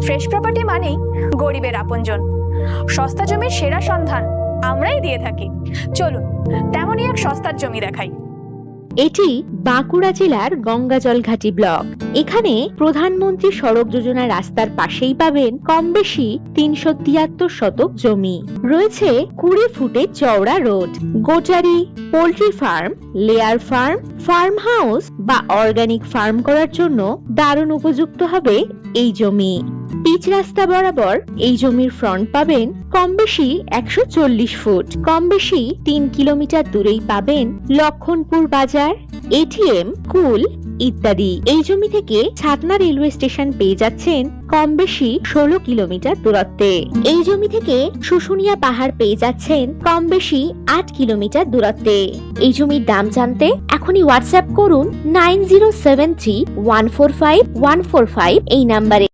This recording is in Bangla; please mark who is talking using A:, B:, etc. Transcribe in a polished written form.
A: ফ্রেশ প্রপার্টি মানেই গরিবের আপনজন। সস্তা জমির সেরা সন্ধান আমরাই দিয়ে থাকি। চলুন তেমনই এক সস্তার জমি দেখাই।
B: এটি বাঁকুড়া জেলার গঙ্গাজলঘাটি ব্লক। এখানে প্রধানমন্ত্রী সড়ক যোজনা রাস্তার পাশেই পাবেন কম বেশি 373 শতক জমি। রয়েছে 20 ফুটের চওড়া road. Goatery, poultry farm, layer farm, farm house বা অর্গানিক ফার্ম করার জন্য দারুণ উপযুক্ত হবে এই জমি। পিচ রাস্তা বরাবর এই জমির ফ্রন্ট পাবেন কম বেশি 140 ফুট। কম বেশি 3 কিলোমিটার দূরেই পাবেন লক্ষণপুর বাজার, এটিএম, স্কুল ইত্যাদি। এই জমি থেকে ছাতনা রেলওয়ে স্টেশন পেয়ে যাচ্ছেন কম বেশি 16 কিলোমিটার দূরত্বে। এই জমি থেকে শুশুনিয়া পাহাড় পেয়ে যাচ্ছেন কম বেশি 8 কিলোমিটার দূরত্বে। এই জমির দাম জানতে এখনই হোয়াটসঅ্যাপ করুন 9073145145 এই নাম্বারে।